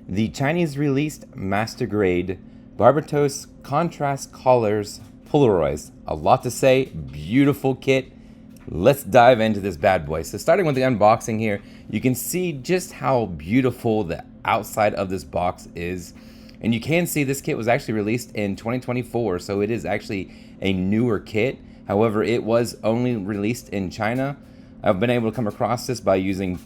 the Chinese released Master Grade Barbatos Contrast Collars Polarized. A lot to say, beautiful kit. Let's dive into this bad boy. So starting with the unboxing here, you can see just how beautiful the outside of this box is. And you can see this kit was actually released in 2024, so it is actually a newer kit. However, it was only released in China. I've been able to come across this by using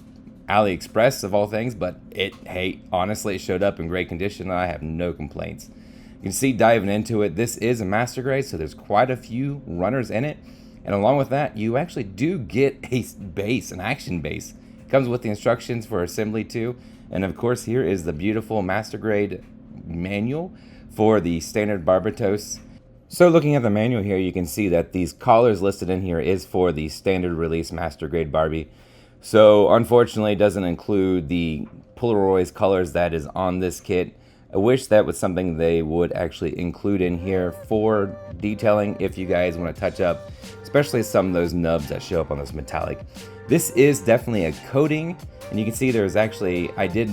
Aliexpress of all things, but hey, honestly, it showed up in great condition. I have no complaints. You can see diving into it, this is a master grade, so there's quite a few runners in it. And along with that, you actually do get a base, an action base. It comes with the instructions for assembly too. And of course, here is the beautiful master grade manual for the standard Barbatos. So looking at the manual here, you can see that these collars listed in here is for the standard release master grade Barbie. So unfortunately, it doesn't include the Polarized colors that is on this kit. I wish that was something they would actually include in here for detailing if you guys want to touch up, especially some of those nubs that show up on this metallic. This is definitely a coating, and you can see there's actually, I did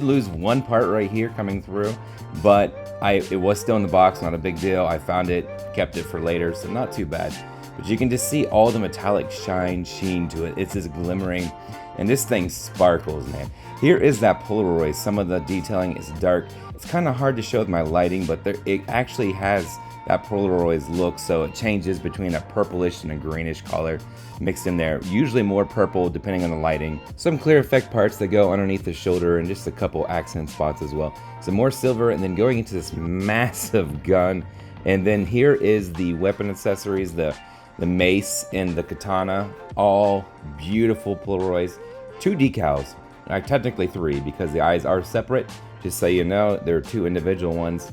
lose one part right here coming through, but it was still in the box, not a big deal. I found it, kept it for later, so not too bad. But you can just see all the metallic sheen to it. It's just glimmering, and this thing sparkles, man. Here is that Polaroid. Some of the detailing is dark. It's kind of hard to show with my lighting, but it actually has that Polaroid look, so it changes between a purplish and a greenish color mixed in there. Usually more purple depending on the lighting. Some clear effect parts that go underneath the shoulder and just a couple accent spots as well. Some more silver, and then going into this massive gun. And then here is the weapon accessories, the mace and the katana, all beautiful Polaroids. 2 decals, technically 3 because the eyes are separate, just so you know, there are 2 individual ones.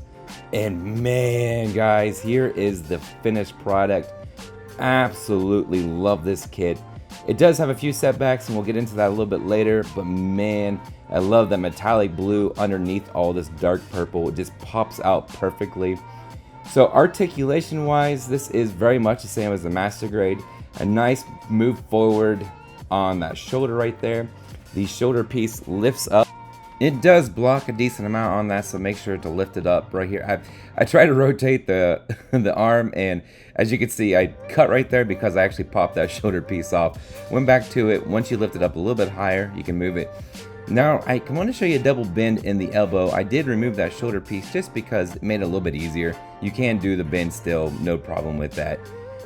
And man, guys, here is the finished product. Absolutely love this kit. It does have a few setbacks, and we'll get into that a little bit later, but man, I love that metallic blue underneath all this dark purple. It just pops out perfectly. So articulation wise, this is very much the same as the master grade. A nice move forward on that shoulder right there. The shoulder piece lifts up. It does block a decent amount on that, so make sure to lift it up right here. I try to rotate the the arm, and as you can see, I cut right there because I actually popped that shoulder piece off. Went back to it. Once you lift it up a little bit higher, you can move it. Now, I want to show you a double bend in the elbow. I did remove that shoulder piece just because it made it a little bit easier. You can do the bend still, no problem with that.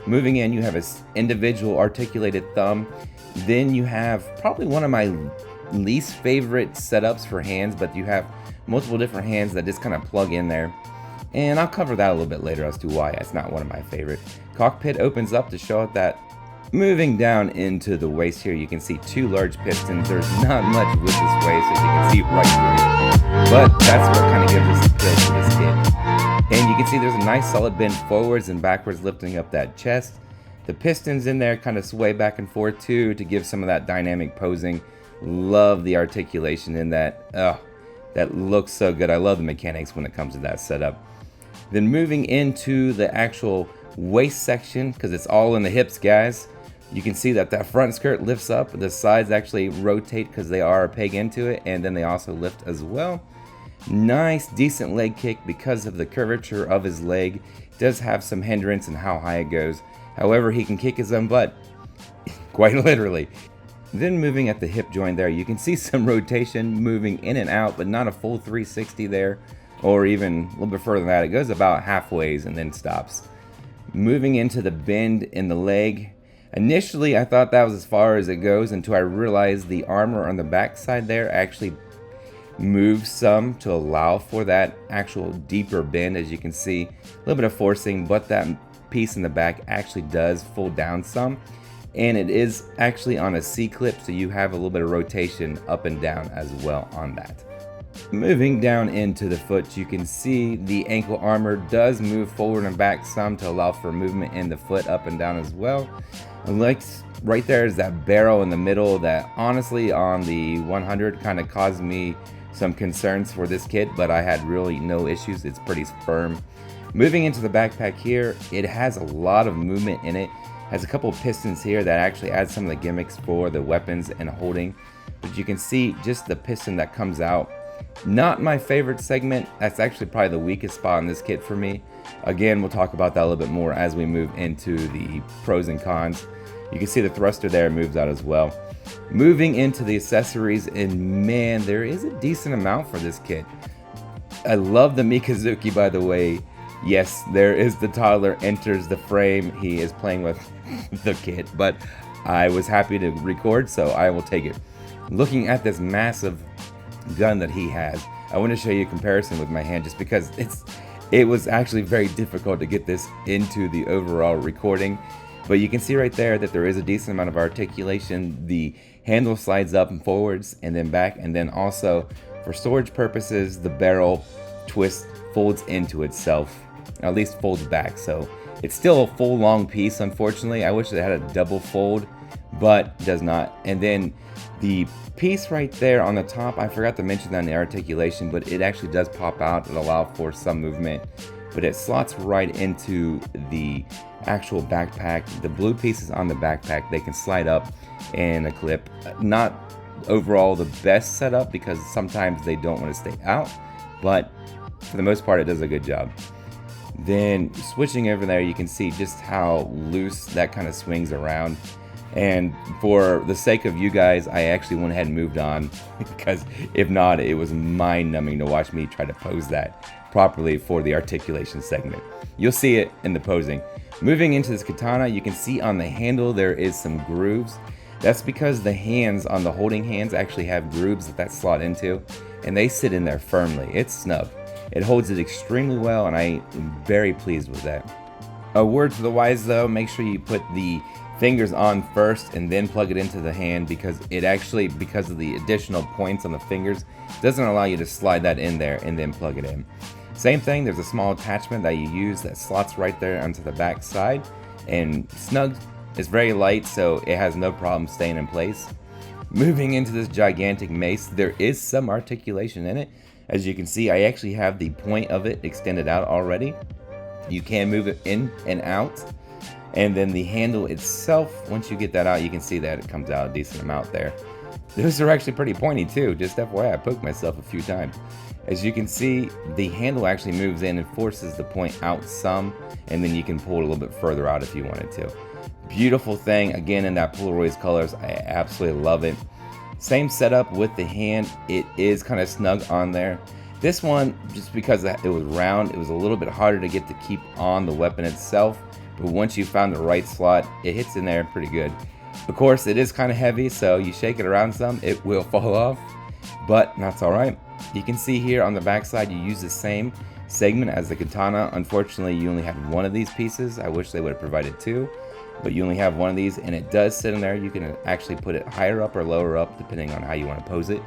Moving in, you have an individual articulated thumb. Then you have probably one of my least favorite setups for hands, but you have multiple different hands that just kind of plug in there. And I'll cover that a little bit later as to why it's not one of my favorite. Cockpit opens up to show it that. Moving down into the waist here, you can see 2 large pistons. There's not much with this waist, as you can see right through it. But that's what kind of gives us the appeal to this kit. And you can see there's a nice solid bend forwards and backwards, lifting up that chest. The pistons in there kind of sway back and forth too to give some of that dynamic posing. Love the articulation in that. Oh, that looks so good. I love the mechanics when it comes to that setup. Then moving into the actual waist section, because it's all in the hips, guys. You can see that that front skirt lifts up. The sides actually rotate because they are a peg into it, and then they also lift as well. Nice, decent leg kick because of the curvature of his leg. It does have some hindrance in how high it goes. However, he can kick his own butt, quite literally. Then moving at the hip joint there, you can see some rotation moving in and out, but not a full 360 there, or even a little bit further than that. It goes about halfway and then stops. Moving into the bend in the leg. Initially, I thought that was as far as it goes until I realized the armor on the back side there actually moves some to allow for that actual deeper bend. As you can see, a little bit of forcing, but that piece in the back actually does fold down some. And it is actually on a C-clip, so you have a little bit of rotation up and down as well on that. Moving down into the foot, you can see the ankle armor does move forward and back some to allow for movement in the foot up and down as well. And like right there is that barrel in the middle that honestly on the 100 kind of caused me some concerns for this kit, but I had really no issues. It's pretty firm. Moving into the backpack here, it has a lot of movement in it. Has a couple of pistons here that actually add some of the gimmicks for the weapons and holding. But you can see just the piston that comes out Not my favorite segment. That's actually probably the weakest spot in this kit for me. Again, we'll talk about that a little bit more as we move into the pros and cons. You can see the thruster there moves out as well. Moving into the accessories, and man, there is a decent amount for this kit. I love the Mikazuki, by the way. Yes, there is the toddler enters the frame. He is playing with the kit, but I was happy to record, so I will take it. Looking at this massive gun that he has, I want to show you a comparison with my hand just because it was actually very difficult to get this into the overall recording. But you can see right there that there is a decent amount of articulation. The handle slides up and forwards and then back, and then also for storage purposes, the barrel twist folds into itself, at least folds back. So it's still a full long piece, unfortunately. I wish it had a double fold, but does not. And then the piece right there on the top, I forgot to mention that in the articulation, but it actually does pop out and allow for some movement, but it slots right into the actual backpack. The blue pieces on the backpack, they can slide up in a clip. Not overall the best setup because sometimes they don't want to stay out, but for the most part it does a good job. Then switching over there, you can see just how loose that kind of swings around. And for the sake of you guys, I actually went ahead and moved on because if not, it was mind-numbing to watch me try to pose that properly for the articulation segment. You'll see it in the posing. Moving into this katana, you can see on the handle there is some grooves. That's because the hands on the holding hands actually have grooves that slot into, and they sit in there firmly. It's snug. It holds it extremely well, and I am very pleased with that. A word to the wise though, make sure you put the fingers on first and then plug it into the hand, because it actually, because of the additional points on the fingers, doesn't allow you to slide that in there and then plug it in. Same thing, there's a small attachment that you use that slots right there onto the back side and snug. It's very light, so it has no problem staying in place. Moving into this gigantic mace, there is some articulation in it. As you can see, I actually have the point of it extended out already. You can move it in and out. And then the handle itself, once you get that out, you can see that it comes out a decent amount there. Those are actually pretty pointy too, just FYI, I poked myself a few times. As you can see, the handle actually moves in and forces the point out some, and then you can pull it a little bit further out if you wanted to. Beautiful thing, again in that Polarized colors, I absolutely love it. Same setup with the hand, it is kind of snug on there. This one, just because it was round, it was a little bit harder to get to keep on the weapon itself, but once you found the right slot, it hits in there pretty good. Of course, it is kind of heavy, so you shake it around some, it will fall off, but that's alright. You can see here on the back side, you use the same segment as the katana. Unfortunately, you only had one of these pieces. I wish they would have provided two, but you only have one of these, and it does sit in there. You can actually put it higher up or lower up depending on how you want to pose it,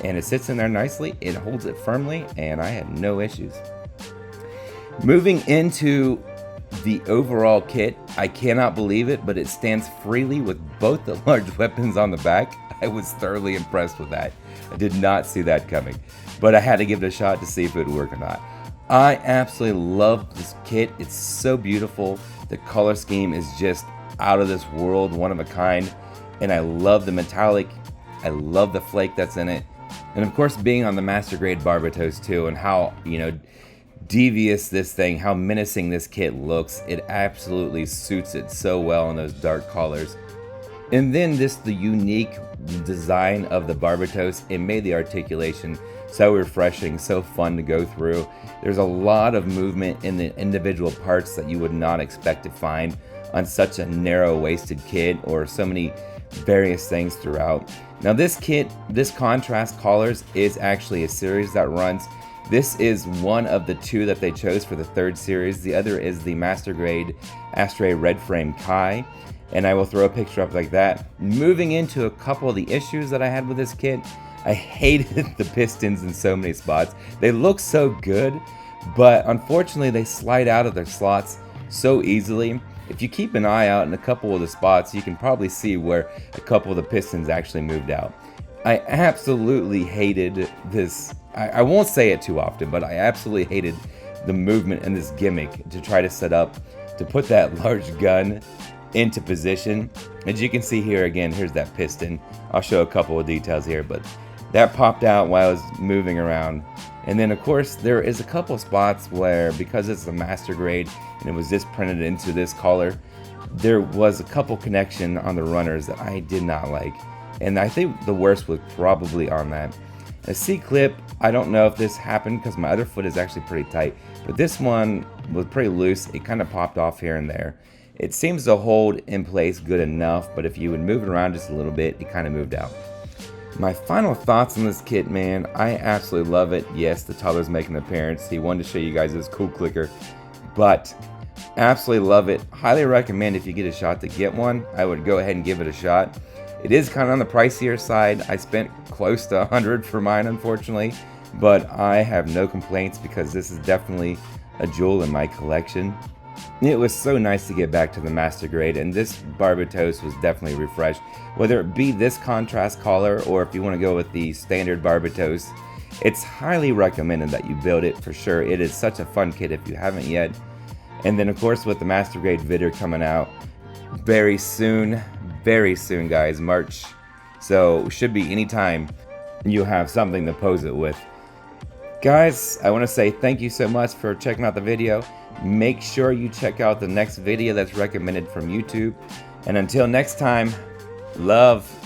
and it sits in there nicely. It holds it firmly, and I had no issues. Moving into the overall kit, I cannot believe it, but it stands freely with both the large weapons on the back. I was thoroughly impressed with that. I did not see that coming, but I had to give it a shot to see if it would work or not. I absolutely love this kit. It's so beautiful. The color scheme is just out of this world, one of a kind, and I love the metallic. I love the flake that's in it, and of course being on the master grade Barbatos too, and how, you know, devious this thing, how menacing this kit looks. It absolutely suits it so well in those dark colors. And then just the unique design of the Barbatos, it made the articulation so refreshing, so fun to go through. There's a lot of movement in the individual parts that you would not expect to find on such a narrow-waisted kit, or so many various things throughout. Now this kit, this contrast collars, is actually a series that runs. This is one of the two that they chose for the third series. The other is the Master Grade Astray Red Frame Kai, and I will throw a picture up like that. Moving into a couple of the issues that I had with this kit, I hated the pistons in so many spots. They look so good, but unfortunately they slide out of their slots so easily. If you keep an eye out in a couple of the spots, you can probably see where a couple of the pistons actually moved out. I absolutely hated this. I won't say it too often, but I absolutely hated the movement in this gimmick to try to set up to put that large gun into position. As you can see here again, here's that piston. I'll show a couple of details here, but that popped out while I was moving around. And then of course there is a couple spots where, because it's a master grade and it was just printed into this collar, there was a couple connection on the runners that I did not like. And I think the worst was probably on that. A C-clip, I don't know if this happened because my other foot is actually pretty tight, but this one was pretty loose. It kind of popped off here and there. It seems to hold in place good enough, but if you would move it around just a little bit, it kind of moved out. My final thoughts on this kit, man, I absolutely love it. Yes, the toddler's making an appearance. He wanted to show you guys this cool clicker, but absolutely love it. Highly recommend if you get a shot to get one. I would go ahead and give it a shot. It is kind of on the pricier side. I spent close to 100 for mine, unfortunately, but I have no complaints because this is definitely a jewel in my collection. It was so nice to get back to the master grade, and this Barbatos was definitely refreshed. Whether it be this contrast collar or if you want to go with the standard Barbatos, it's highly recommended that you build it for sure. It is such a fun kit if you haven't yet. And then of course with the master grade Vidar coming out very soon guys, March, so should be anytime you have something to pose it with. Guys, I want to say thank you so much for checking out the video. Make sure you check out the next video that's recommended from YouTube, and until next time, love.